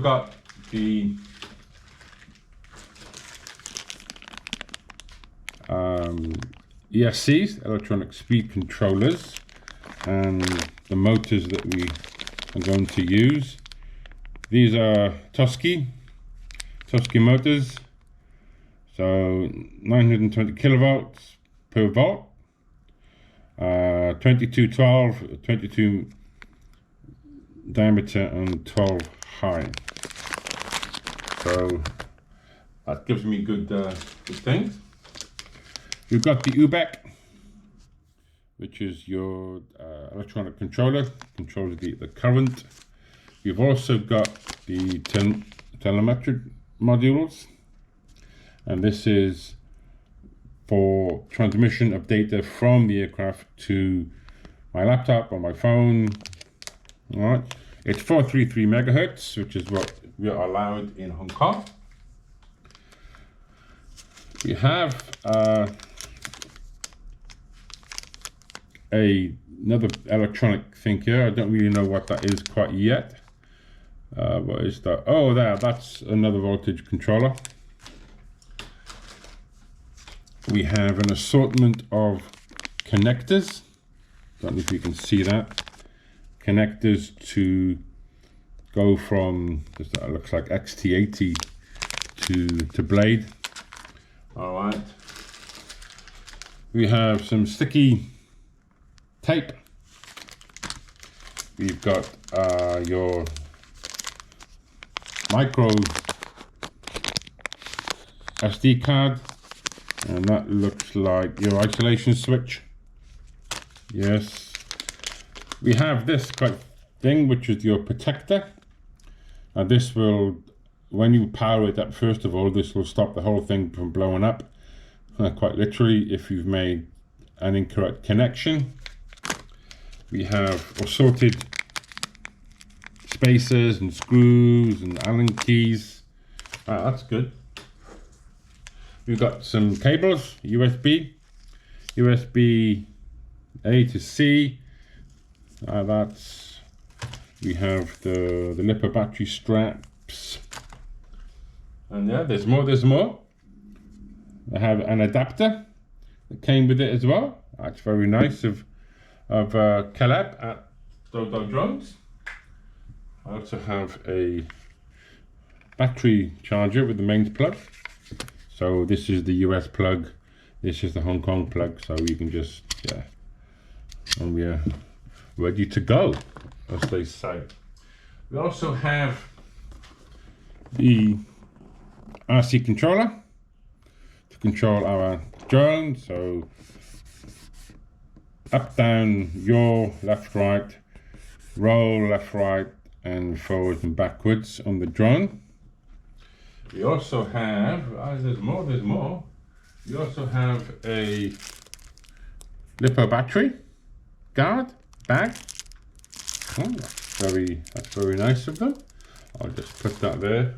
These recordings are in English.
got the ESCs, electronic speed controllers, and the motors that we are going to use. These are Tusky motors, so 920 kilovolts per volt, 22 diameter and 12 high. So that gives me good things. You've got the UBEC, which is your electronic controller, controls the current. You've also got the telemetric modules, and this is for transmission of data from the aircraft to my laptop or my phone. All right, it's 433 megahertz, which is what we are allowed in Hong Kong. We have another electronic thing here. I don't really know what that is quite yet. What is that? Oh, that's another voltage controller. We have an assortment of connectors. Don't know if you can see that. Connectors to go from, that looks like XT80 to blade. All right. We have some sticky tape. We've got your micro SD card, and that looks like your isolation switch. Yes. We have this thing, which is your protector. And this will, when you power it up, first of all, this will stop the whole thing from blowing up. Quite literally, if you've made an incorrect connection. We have assorted spacers and screws and Allen keys. That's good. We've got some cables, USB A to C. We have the LiPo battery straps. And yeah, there's more. I have an adapter that came with it as well. That's very nice of Caleb at Dodo Drones. I also have a battery charger with the mains plug. So this is the US plug, this is the Hong Kong plug, so you can just, yeah, and we are ready to go, as they say. We also have the RC controller to control our drone, so up, down, yaw, left, right, roll, left, right, and forwards and backwards on the drone. We also have, there's more. We also have a LiPo battery bag. Oh, that's very nice of them. I'll just put that there.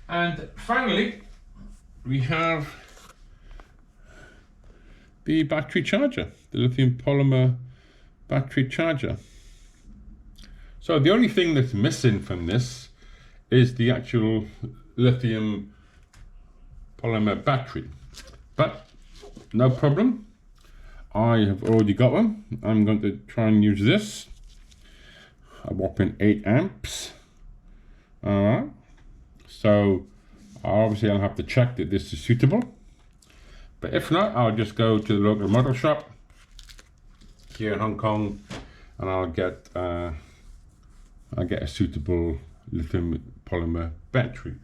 And finally, we have the battery charger, the lithium polymer battery charger. So the only thing that's missing from this is the actual lithium polymer battery, but no problem. I have already got one. I'm going to try and use this. A whopping 8 amps. All right. So obviously I'll have to check that this is suitable. But if not, I'll just go to the local model shop here in Hong Kong, and I'll get a suitable lithium polymer battery.